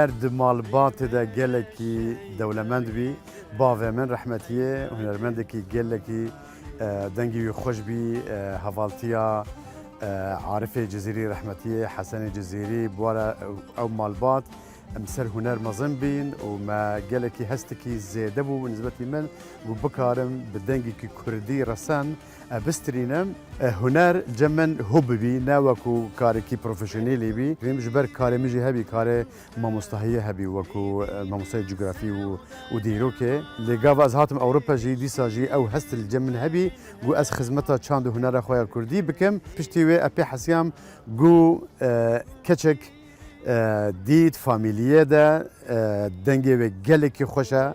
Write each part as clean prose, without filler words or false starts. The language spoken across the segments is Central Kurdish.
هنر دمالبات دا گلکی دولمند بی باوه من رحمتیه هنرمندکی گلکی دنگی خوش بی حوالتیا عارف جزيري رحمتية حسن جزيري بورا أو مالبات مسر هنر مزن بين وما قالكي هستكي زيدبو بالنسبة من وبكارم بدنجي كردي رسان بسترينم هنر جمن هوب بي ناوكو كاركي بروفيشنالي بي ريم جبر كاري مجي هبي كاري ما مستحية هبي وكو ما مستحية جغرافي وديروكي لقاف از هاتم أوروبا جي ديسا جي أو هست الجمن هبي جو أز خزمتا چاند هنر خويا كردي بكم پشتيوه أبي حسيام جو كچك دید فامیلیه ده دنگی و گلکی خوشه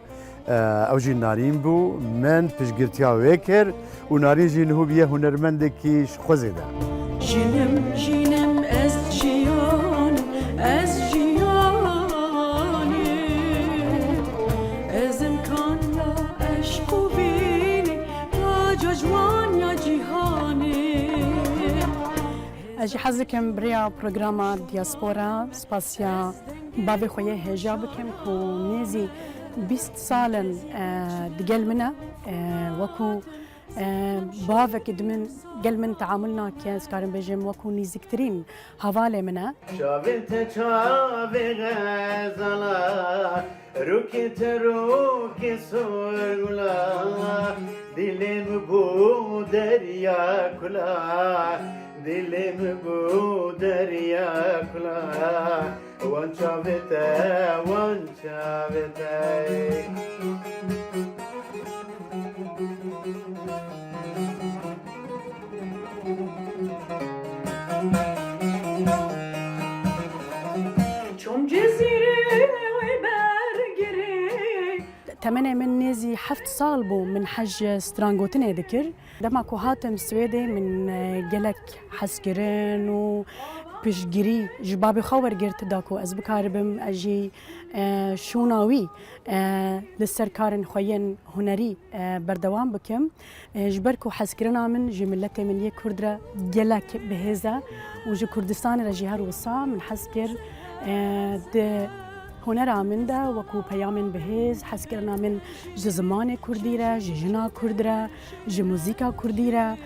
او جی نارین بو من پشگرتیا وکر و نارین جی نهو بیه هنرمنده کیش خوزه ده جینم از جیان از جیانی از امکان لا عشق و بینی یا ججوان یا جیهانی اجي حزكم بريا برنامج دياسبورا سباسيا بابي خويا هجا بكم كو نيزي 20 سالن دقل منا وكو بافك دمن قل من تعاملنا كاس كارم بجم وكو نيزي كترين هوالي منا شابت شابي غزالا روكي سوغلا دلم بو دريا كلا دلم بو دریا کلا وان شابته چون جزیره برگری تمنى من نيزي حفت صالبو من حج سترانغوتنا ذكر دما كو هاتم سويدي من جلك حسكرين و بشجري جبابي خور جرت داكو از بكاربم اجي شوناوي للسركارن خوين هنري بردوام بكم جبركو حسكرنا من جملتي من يك كردرا جلك بهذا وجي كردستان رجيهر وصا من حسكر هنر من ده وكو بيامن بهز حسكرنا من زمان كرديرة جنا كردرة موسيقى كرديرة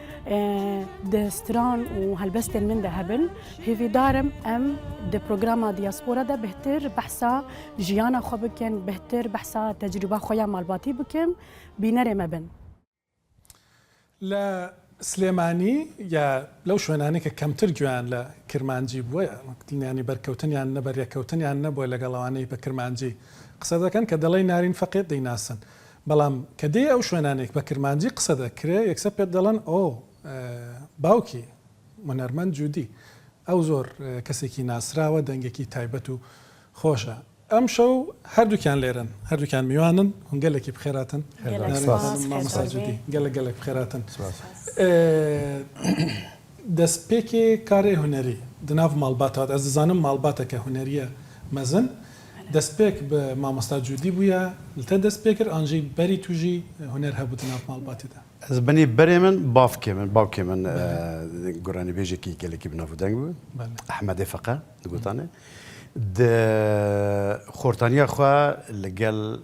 دستران وهالبستن من ده هبل هفي دارم ده برنامج دياسبورا ده بهتر بحثا جيانا خو بكن بهتر بحثا تجربة خويا مالباتي بكم بينري مبن لا سليماني يا لو شويناني كمتر جوان لا كرمانجي بويا يعني بركوتن يعني نبر يكوتن يعني نبوي لقلواني بكرمانجي قصدا كان كدلي نارين فقير دي ناسن بلام كدي او شويناني بكرمانجي قصدا كري يكسب دلن او باوكي منرمن جودي او زور كسيكي ناسرا ودنگكي تايبتو خوشا ام شو هردو كان ليرن هردو كان ميوانن هم قال لك بخيراتن ما مساجدي قال لك بخيراتن دس بيكي كاري هنري دناف مالباتات از زانم مالباتا كهنريه مزن دس بيك بما مساجدي بويا لتدس بيكر انجي بري توجي هنر هبو دناف مالباتي ده از بني بريمن باوكي من قراني بيجي كي قال لك بنافو دنگو احمد فقه دغوتانه د خورتانيا خوا لقال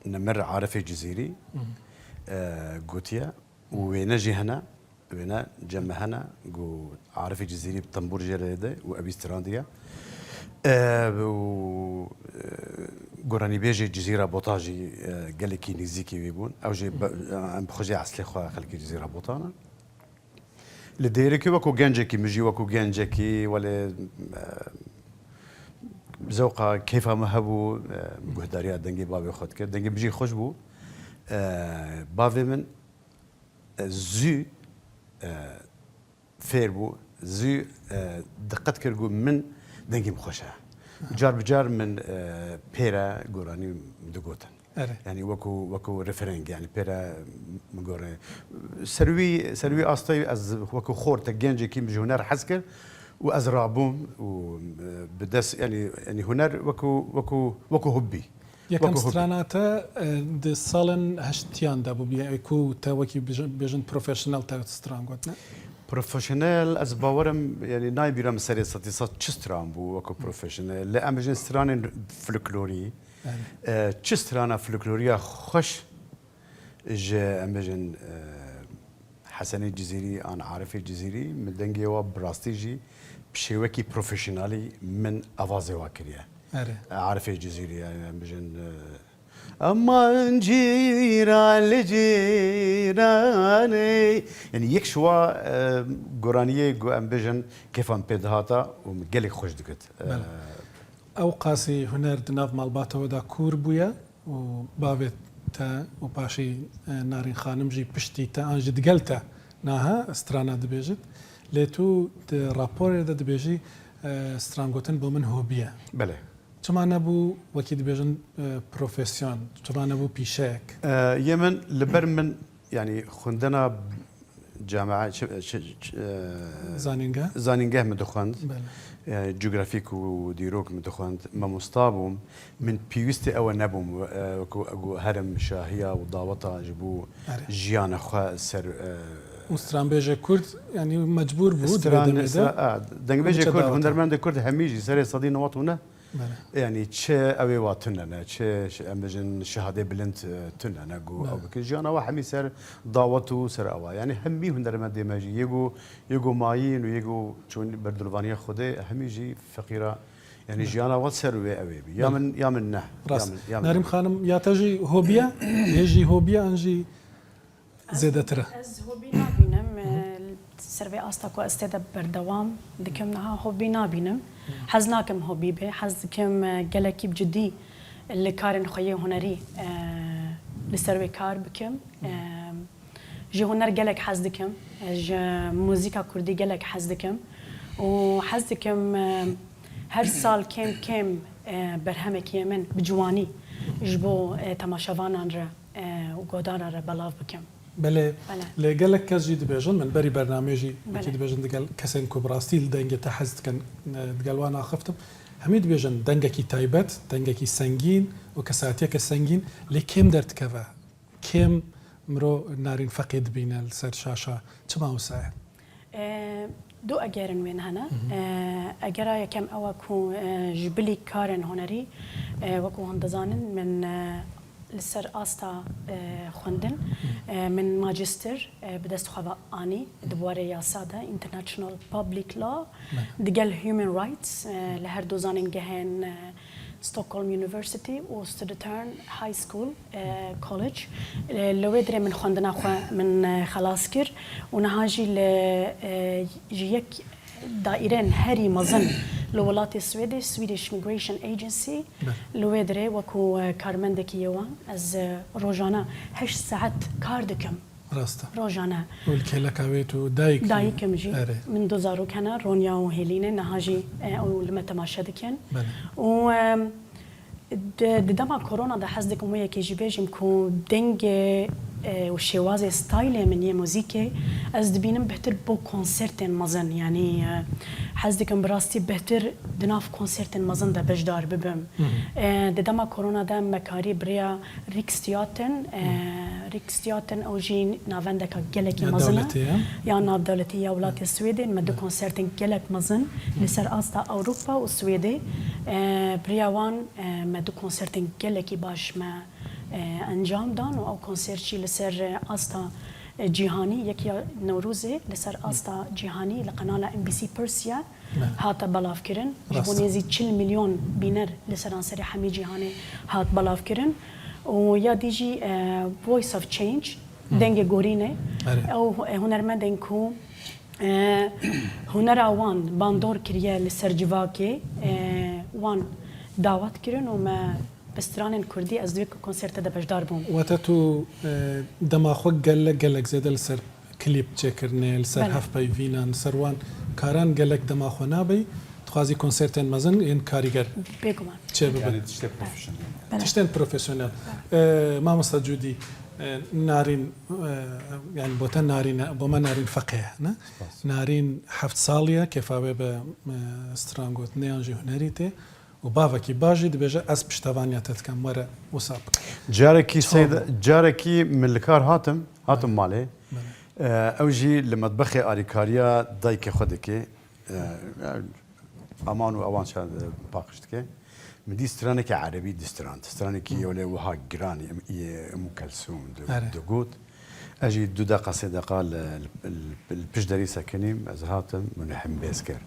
نمر عارف جزيري قوتيا ونجي هنا وينا جمع هنا جو عارف جزيري بطنبور جريدة وأبي سترانديا و قراني بيجي جزيرة بوطاجي قال لك نيزيكي ويبون أو جي عم بخجي عسلي خوا خلكي جزيرة بوطانا لديركي وكو جنجكي مجي وكو جنجكي ولا زوقا كيف ما هبو مهداريات دنجي بابي خد كر دنجي بيجي خوش بو بابي من زو فير بو زو دقت كرجو من دنجي مخوشة جار بجار من بيرا قراني دقوتن يعني وكو ريفرنج يعني بيرا مقوري سروي أصطي از وكو خور تجنجي كيم جونار حسكر وازرابهم وبدس يعني هنر وكو هبي يكم ستراناتا دي سالن هشتيان دابو بيكو تاوكي بيجن بروفيشنال تا ستران قلنا بروفيشنال از باورم يعني ناي بيرم سري صتيصات چستران بو وكو بروفيشنال لا امجن ستران فلكلوري چسترانا فلكلوريا خوش جا امجن حسن الجزيري انا عارف الجزيري من دنجي و براستيجي بشيوكي بروفيشنالي من افازي واكريا عارف الجزيري يعني امجن اما جيران لجيراني يعني يكشوا قرانيه جو امبيجن كيف ام بيدهاتا ومقلي خوش دكت او قاسي هنر دناف مالباتا ودا كور بويا وبابت تا وباشي نارين خانم جي بشتي تا انج دقلتا ناها استرانا دبيجت ليتو رابور دا دبيجي سترانغوتن بو من هوبيا بله چما نبو وكي دبيجن بروفيسيون چما نبو بيشاك يمن لبر من يعني خندنا جامعة زانينجا مدخند يعني جغرافيك وديروك مدخند ما مصطابهم من بيوستي او نبوم هرم شاهية وضاوطة جبو جيانا خوا سر وستران بيجي كرد يعني مجبور بود ستران دنگ بيجي كرد هنرمند كرد هميجي سر صدي نواتونه يعني تش اوي واتنا تش امجن شهاده بلنت تنا جو او بكجانا وحمي سر ضاوتو سر اوا يعني همي هنرمند ماجي يجو ماين ويجو شون بردلفانيه خوده هميجي فقيره يعني جيانا واتسر وي اوي يا من نه ناريم خانم يا تجي هوبيا يجي هوبيا انجي زيادتره از هوبي نابينم سرفي استاكو استاذ بردوام دكم نها هوبي نابينم حزناكم هوبي به حزكم جلكي بجدي اللي كارن خويه هنري لسروي كار بكم جي هنر جلك حزدكم موسيقى كردي جلك حزدكم وحزدكم هر سال كم برهمك يمن بجواني جبو تماشاوانان را وقودان را بلاف بكم بله لقالك كاس جي دبيجن من بري برنامجي كي دبيجن دقال كسن كوبراستيل دنجة تحزت كان دقال وانا خفتم همي دبيجن دنجة كي تايبت دنجة كي سنجين وكساتيا كسنجين لكيم درت كذا كيم مرو نارين فقيد بين السر شاشة كما هو ساعة دو أجرن وين هنا أجرا يكم أوكو جبلي كارن هنري وكو هندزانن من لسر آستا خوندن من ماجستر بدست خواه آني دوباره یاساده International Public Law دقل Human Rights لهر دوزانن جهن ستوكهولم يونيفرسيتي و ستودترن هاي سكول كوليدج لو دري من خوندنا خواه من خلاص كر ونهاجي لجيك دائرين هري مزن لولات السويدي Swedish Immigration Agency لو دري وكو كارمندك يوان از روجانا 8 ساعات كاردكم راستا روجانا والكيلا كاويتو دايكم جي من دوزارو كان رونيا وهيليني نهاجي او لما تماشدكن و دما كورونا ده حزدكم ويا كي جيبيجم كو دنج وشوازي ستايل من موسيقى از دبينم بهتر بو كونسرتين مزن يعني حزدكم براستي بهتر دناف كونسرتين مزن ده بجدار ببم دما كورونا ده مكاري بريا ريكستياتن او جين نافندك جلكي مزن يا ناف دولتيه ولات السويدين مدو كونسرتين جلك مزن لسر استا اوروبا والسويدي بريا وان مدو كونسرتين جلكي باش ما انجام دان او کنسرتی لسر آستا جهانی یکی نوروزه لسر آستا جهانی لقناه MBC پرسیا هات بلاف کرن جبونیزی 40 میلیون بینر لسر آنسری حمی جهانی هات بلاف کرن و یا دیجی voice of change دنگ گورینه او هنرمندن کو هنر وان باندور کریه لسر جواکی وان دعوت کرن و ما بستران كردي أزدوك كونسرت ده بجدار بوم واتتو دماغك قالك زاد السر كليب تشكرني السر هاف باي فينان سروان كاران قالك دماغ نابي تخازي كونسرتين مازن ين كاريجر بيكمان يعني تشتغل بروفيشنال تشتغل بروفيشنال ما مستجودي نارين يعني بوتن نارين بوما نارين فقيه نارين حفت صالية كيف أبى سترانغوت نيانجي هنريته وبافكي باجي دبيجا اس بشتافانيا تتكم مرة وسابق جاركي سيد جاركي من الكار هاتم مالي ئەو ژی لە مەطبەخی ئاریکاریە دایکە خۆ دەکێ ئەمان و ئەوان پاقشتکێ مدی سترانێکی عربی دسترانێکی ئەو لێ وها گرانی ئەمو کەلسوم دەگوت ئەژی دوودا قەسێ دەقا پشت دەری سەکەنیم ئەز هاتم منحم بێز کرد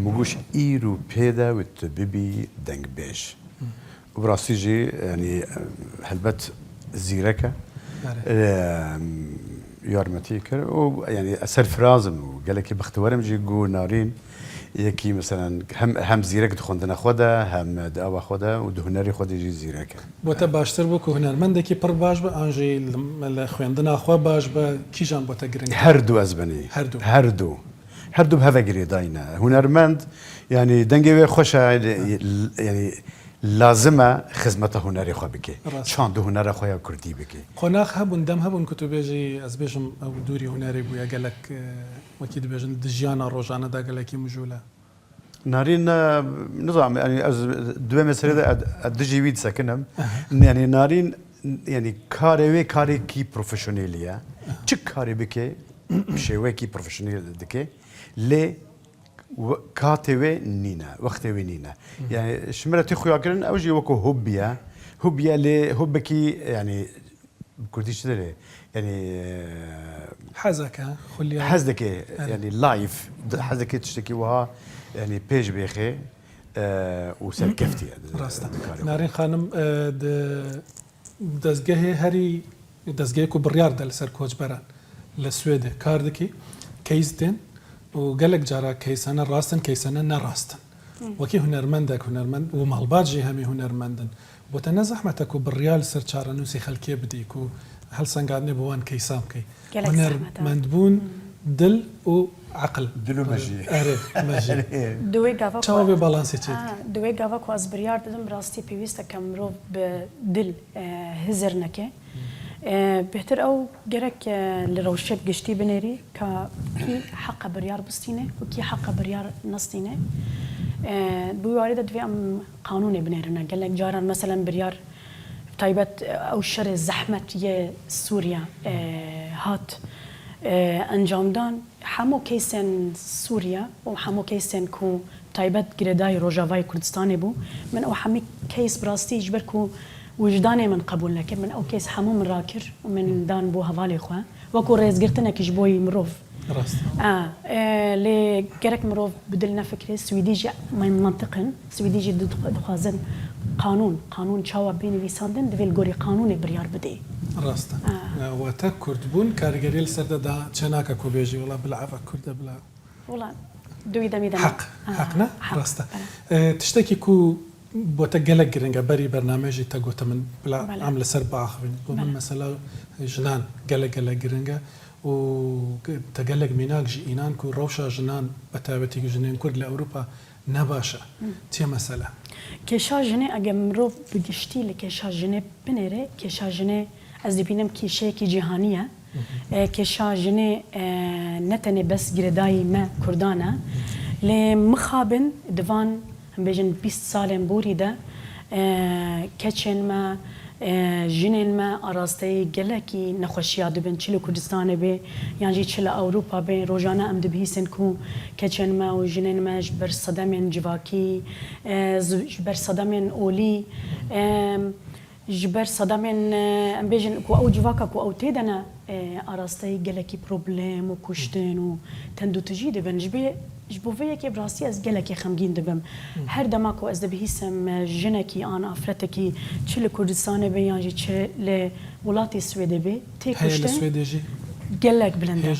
مگوش ئیر و پێدا وت ببی دەنگبێژ وبڕاستیژی ینی هەلبەت زیرەکە یارمەتی کرد و ینی سەرفرازم و گەلێکی بەختەوەرم ژی گو نارین یەکی مثلەن هەم زیرەک خوێندنە خۆدا هەم داوا خۆدا و هونەری خۆدیژی زیرەکە بۆتە باشتر بوو و هونەرمەندێکی پڕ باش بە ئاژی لە خوێندنا خوا باش بە کیژان بۆتە گرنگ هەردوو ئەزبنی هەردوو هەڤە گرێداینە هونەرمەند ینی دەنگێ وێ خۆشە ینی لازمە خزمەتە هونەری خۆ بکێ چۆن دوو هونەرە خۆیان کوردی بکێ قۆناغ هەبوون دەم هەبوون کە تو بێژی ئەس بێژم ئەو دووری هونەری بووە گەلک وەکی دەبێژن دژیانە ڕۆژانەدا گەلێکی مژولە نارین نظام دوێ مەسەرەدا دژی وی سەکنم ینی نارین ینی کارێوێ کارێکی پرۆفشنێلیە چ کارێ بکێ شێوەیەکی پرۆفشنێل دکێ لێ کاتێوێ نینە وەختێوێ نینە یعنی شمرەتی خویاکردن ئەوژی وەکو هوبیە لێ هوبێکی ینی کوردی چ دەرێ ینی حەزەکە حەز دەکێ ینی لایف حەز دەکێت شتێکی وها ینی پێش بێخێ و سەرکەفتیە ڕاستە نارین خانم دەستگەهێ هەری دەستگەیەک و بڕیاردە لەسەر کۆچبەران لە سوێدێ کار دەکەی کەیس دێن و گەلێک جارا کەیسانە ڕاستن کەیسانە نەڕاستن وەکی هونەرمەندێک هونەرمەند و مەڵباتژی هەمی هونەرمەندن بۆتە نەزەحمەتەک و بڕیال سەر چارەنووسی خەلکێ بدیک و هەڵسەنگاندنێ بۆوان کەیسا بکەی هونەرمەندبوون دل و عقل دل و مەژی چاوە بێ باڵانسی چێت دوێ گاوا کو ئەس بریار دەدەم ڕاستی پێویستە کە مرۆڤ بە دل هزر نەکێ بهتر ئەو گەرەک لە ڕەوشێت گشتی بنێری کە کی حەقە بریار بستینێ و کی حەقە بریار نستینێ بوارێدە دوێ ئەم قانونێ بنێرنە گەلێک جاران مەسەلەن بریار تایبەت ئەو شەرێ زەحمەتیە سووریا هات ئەنجامدان هەموو کەیسێن سووریا و هەموو کەیسێن کو تایبەت گرێدای ڕۆژاوای کوردستانی بوو من ئەو هەمی کەیس بڕاستی ژبەر و وجدانێ من قبول نەکرد من ئەو کەس هەموو من ڕاکرد و من دان بۆ هەواڵێ خۆ وەکو ڕێزگرتنێکیش بۆی مرۆڤ لێ گەرەک مرۆڤ بدل نەفکرێ سویدیژی منطقن سویدیژی دخوازن قانون چاوە بێنویساندن دەوێت گۆری قانونێ بریار بدێ ڕاستە واتە کوردبوون کاریگەری لەسەردەدا چێناکە کۆبێژی وڵا بلعافە کووردە بلا وڵا دوی دەمی حەقنە ڕاستە تشتێکی کو بۆتە گەلک گرنگە بەری بەرنامێژی تەگوتە من بلا ئەم لەسەر باخبین بۆ من مەسەلا ژنان گەلە گرنگە و تەگەلێک میناکژی ئینان و ڕەوشە ژنان بە تایبەتێکی ژنێن کورد لە ئەوروپا نەباشە چێ مەسەلە کێشا ژنێ ئەگە مرۆڤ بگشتی لە کێشا ژنێ بنێرێ کێشا ژنێ ئەس دەبینم کێشەیەکی جیهانیە کێشا ژنێ نەتەنێ بەس گرێدایی مە کوردانە لێ مخابن دڤان بێژن 20 سالên borî de keçên me jinên me arasteyê gelekî nexweşiya dibin çi li Kurdistanê bê yan jî çi li Ewropa bê rojane em dibihîsin ku keçên me û jinên me ji ber sedemên civakî ji ber sedemên olî ji ber sedemên em bêjin ku ew civaka ku ew tê de ne arasteyê gelekî problem û kuştin û tendûtijî dibin ji bo vê yekê rastî ez gelekê xemgîn dibim her dema ku ez dibihîsim jinekî an afretekî çi li Kurdistanê bê yan jî çi li welatê Swêdê bê tê kuştin gelek bilind e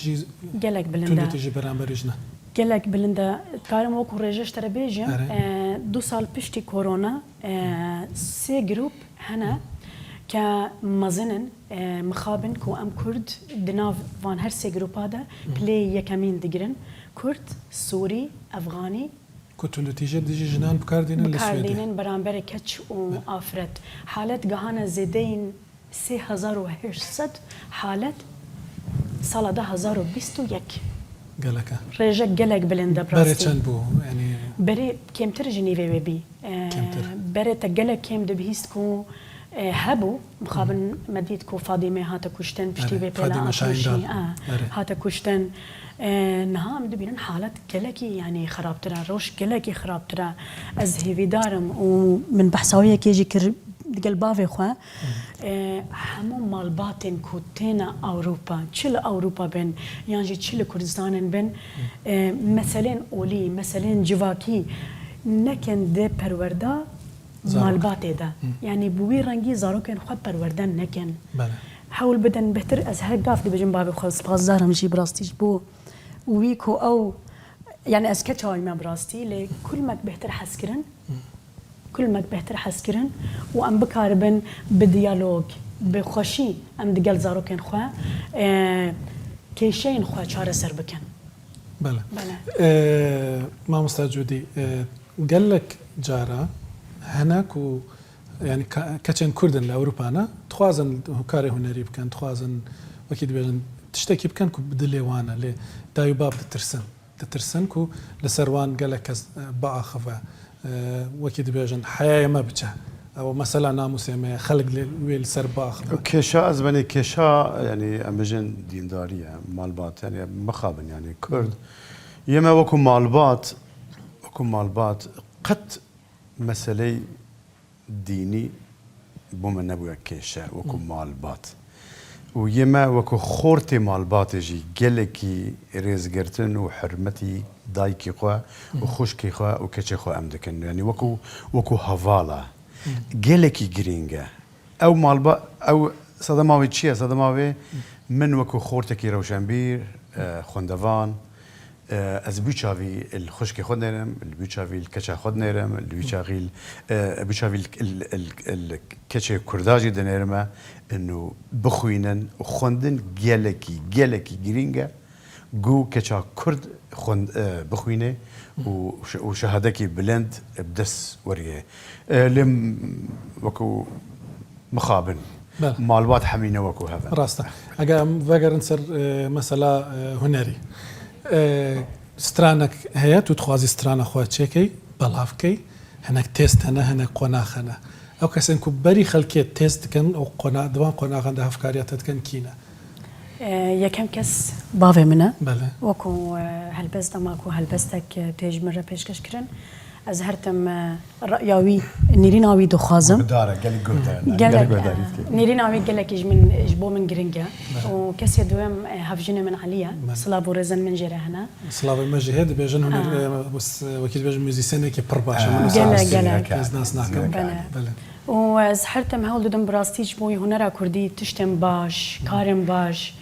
gelek bilind e gelek bilind e karim wekû rêjeş te re bêjim 2 sal piştî korona 3 grûp hene ke mezinin mixabin ku em Kurd di nav van her 3 grûpa de plê yekemîn digirin Kurd, Sûrî, Efganî ku tu li tîjê dijî jinan bikardînin li Swêdê beramberê keç û afret halet gihane zêdeyên 3800 halet sala 2021 geleke rêjek gelek bilind e berê çend bû berê kêmtir ji nîvê wê bî berê te gelek kêm dibihîst ku هبو مخابن مديتكو فاطمه هاتا كشتن بشتي أري. بيلا فاطمة شاهين دار. أري. هاتا كشتن نها مدبين حالات قلكي يعني خراب ترى روش قلكي خراب ترى از هيفي دارم ومن بحثاويه كيجي كر قلبافي خو همو مالباتن كوتينا اوروبا تشل اوروبا بن يعني تشل كردستان بن مثلا اولي مثلا جواكي نكن ده پروردا مالبات ده يعني بوي رنگي زارو كن خود پروردن نكن بله حاول بدن بهتر از هر قاف دي بجن بابي خلص باز زارم جي براستيش بو ويكو او يعني از كتشاي ما براستي لكل ما بهتر حسكرن كل ما بهتر حسكرن وام بكاربن بديالوج بخوشي ام دقل زارو كن خو كيشين خو چاره سر بكن بله بله ما مستجودي قال لك جارة هناك و يعني كتشن كردن لأوروبانا تخوازن هكاري هنري بكن تخوازن وكيد بيجن تشتكي بكن كو بدليوانا لي دايو باب تترسن كو لسروان قال لك بقى خفا وكيد بيجن حياة ما بتشه او مثلا ناموس ما خلق ويل سربا خفا كيشا أزبني كيشا يعني أمجن ديندارية مالبات يعني مخابن يعني كرد يما وكو مالبات قد مسألة ديني بوم نبويا كيشا وكو مالبات ويما وكو خورتي مالبات جي جلكي ريزقرتن وحرمتي دايكي خوا وخوشكي خوا وكيشي خوا أمدكن يعني وكو هفالا جلكي جرينجا أو مالبات أو صدماوي تشيا صدماوي من وكو خورتكي روشنبير خوندوان از بيشافي الخشكي خود نرم البيشافي الكشا خود نرم البيشافي الكشا كرداجي دنرمه انه بخوينن وخوندن جلكي جرينجا جو كشا كرد خوند بخوينه وشهادكي بلند بدس وريه لم وكو مخابن مالبات حمينه وكو هذا راستا اجا فاجر نصير مثلا هنري سترانك هي تتخوازي سترانا خواتشيكي بلافكي هناك تيست هنا قناخنا او كسن كبري خلكي تيست كان او قنا دوان قناخنا ده افكاريات كان كينا يا كم كس بافي منا بله وكو هلبس دماكو هلبستك تيج مرة بيشكش كرن أزهرتم رأيوي نيريناوي دخازم دارة قالك نيريناوي قالك من إجبو من جرينجا وكسي دوام هفجنا من عليا صلابو رزن من جرا هنا صلابو مجهد بيجن هنا بس وكيل بيجن ميوزيسينه كي برباشا قالك ناس ناكم بله وزهرتم هول دودم براستيج بوي هنرا كردي تشتم باش كارم باش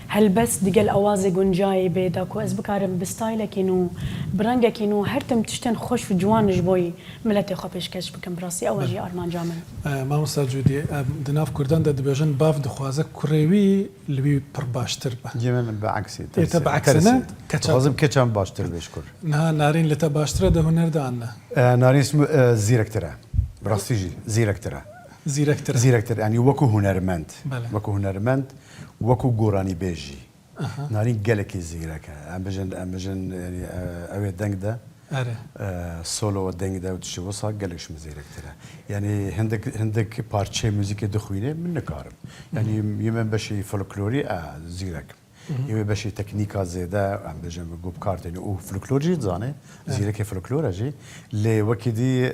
هل بس دقل اوازي جنجاي بيداكو از بكارم بستايله كينو برانجا كينو هرتم تشتن خوش في جوان جبوي ملتي خبش كش بكم براسي اول جي ارمان جامل ما مساجودي دناف كردان د بيجن باف دخوازه كريوي لبي برباشتر جمن بعكسي تبع عكسنا لازم كتشام باشتر بيشكر نارين لتباشتر ده هنر ده عنا نارين اسمه زيركترا براستيجي زيركتر يعني وكو هنرمند وكو هنرمند وكو غوراني بيجي نارين جالكي زيرك امبجن يعني اوي دنگ ده سولو دنگ ده وتشي وصا جالكش مزيركتر يعني هندك بارتشي موزيك دخوينه من نكارم يعني يمن بشي فولكلوري زيرك يمن بشي تكنيكا زياده امبجن جوب كارتني او فولكلوري زانه زيرك فولكلور جي لي وكدي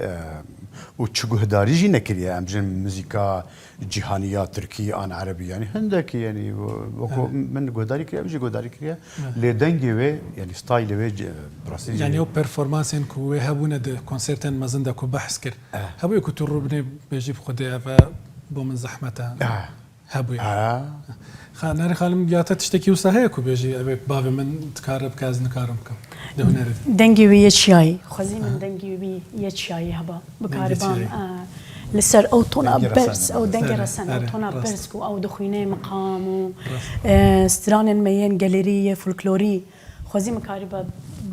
وتشجهداري جي نكريا امبجن موسيقى جهانيه تركي ان عربي يعني هندك يعني وكو من جهداري كريا بيجي جهداري كريا لي دنجي وي يعني ستايل وي براسيل يعني او بيرفورمانس كو هبونا د كونسرتن مازندا كو بحث كر هبو يكو تربني بيجيب خدي بو من زحمتها هبو خاناري خالم جاتا تشتكي وصحيح بيجي ابي بابي من تكارب كاز نكارم كم دنجي وي يشاي خزي من دنجي وي يشاي هبا بكاربان لسر او تونا برس او دنجر سن او تونا برس او دخينه مقام ستران مين جاليريه فولكلوري خزي مكاربا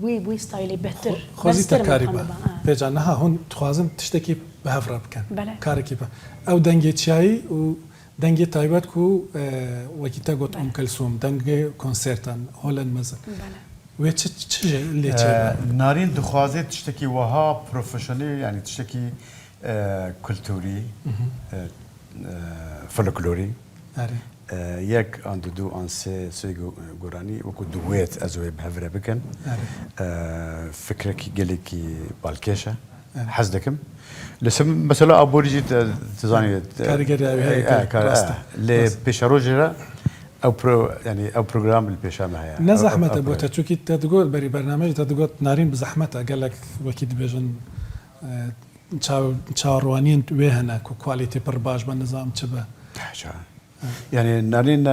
وي ستايلي بهتر خزي تكاربا بيجانها هون تخازم تشتكي بهفرا بكن كاركيبا او دنجي شاي و دنگی تایبات کو وقتی گفت کلثوم دنگی کنسرتان هولن مزه و چه لیچه نارین دخوازه تشتکی وها پروفشنال يعني تشتكي کلتوری فولکلوری ئەرێ یەک ئەن دوو ئەن سێ گۆرانی وەکو دوێت ئەزوێ بەهەورە بکەن فکرێکی گەلێکی باڵکێشە حەز دەکەم لەسم مەسەلا ئابۆریجی تزانێت کاریگەریاوی هەیە لێ پێشە ڕۆژێرە ئەو پرۆگرام پێشامە هەیە نەزەحمەتە بۆتە چووکی تەدگۆت بەری بەرنامەی تەدگۆت نارین بزەحمەتە گەلک وەکی دەبێژن چاوەڕوانین وێ هەنا و کوالیتی پڕ باش بە نظام چ بە يعني نارين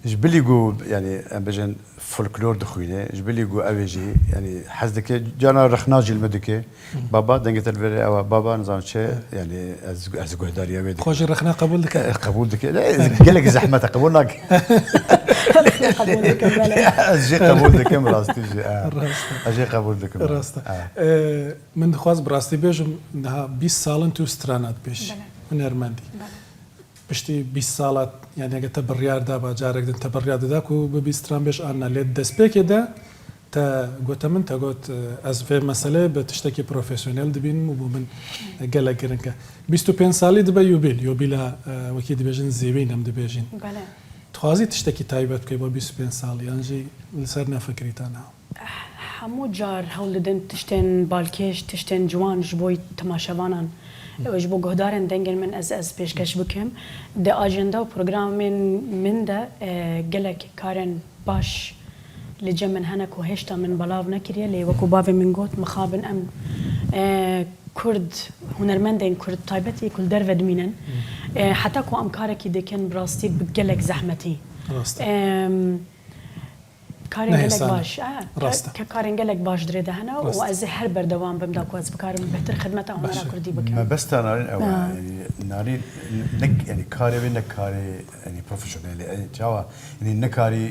جبلي جو يعني بجن فولكلور دخوينه جبلي جو اويجي يعني حزدك جانا رخناجي المدكه بابا دنگت الفري او بابا نظام شيء يعني از قهداري اوي خوش رخنا قبول دك قبول دك قال لك زحمه قبولك اجي قبول دك راستي اجي قبول دك راسته من خواز براستي بيجم انها 20 سال تو سترانات بيش هنرمندي پشتی 20 ساڵات یانەگە تە بڕیاردا با جارێکدن تە بڕیاردەداک و بە بیستران بێش ئانا لێت دەستپێکێدا تا گوتە من تا گوت ئەس فێ مەسەلێ بە تشتێکی پرۆفسیۆنێل دەبین و بۆ من گەلە گرنگە 25 ساڵی دەبە یوبیل یۆبیلا وەکی دەبێژن زیوەی نەم دەبێژین توازی تشتێکی تایبەت بکەی بۆ 25 ساڵی یانژی لەسەر نەفکریتانە هەموو جار هەوڵ دەدەن تشتێن باڵکێش تشتێن جوانش بۆی تەماشەوانان ئەوەش بۆ گۆدارن دەنگن من ئەز پێشکەش بکەم دە ئاژێندا و پرۆگرامێن مندا گەلێک کارن باش لە جێ من هەنە و هێشتا من بەڵاو نەکردە لێ وەکو باوێ من گوت مخابن ئەم کورد هونەرمەندین کورد تایبەتی کول دەرڤە دمینن حتا کو ئەم کارێکی دەکەن بڕاستی گەلێک زەحمەتی کارێنگەلێک باش کە کارێنگەلێک باش درێدە هەنا و ئەز هەر بەردەوام بمدا کو ئەز بکارم بهتر خدمەتە هونەرا کوردی بکەم بەستە نارین ئەوە نارین ینی کارێ نەکارێ ینی پرۆفسیۆنێلی جاوە ینی نەکاری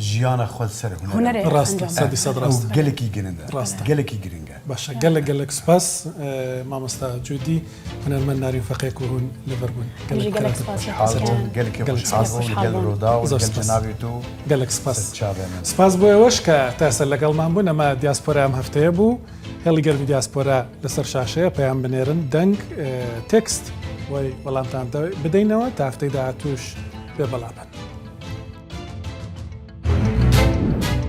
ژیانە خۆت سەر هونەرێ ڕاستە سەدی سەد ڕاستە گەلێکی گرنگە ڕاستە گەلێکی گرنگە باشە گەلێک سپاس مامۆستا جودی هونەرمەند نارین فەقێک و هون لەبەربوون گەلێک سپاس سپاس بۆ ئەوەش کە تاسە لەگەڵمان بوون ئەمە دیاسپۆرا ئەم هەفتەیە بوو هێڵی گەرمی دیاسپۆرا لەسەر شاشەیە پەیام بنێرن دەنگ تێکست وەی وەڵامتان بدەینەوە تا هەفتەی داهاتووش بێ بەڵابن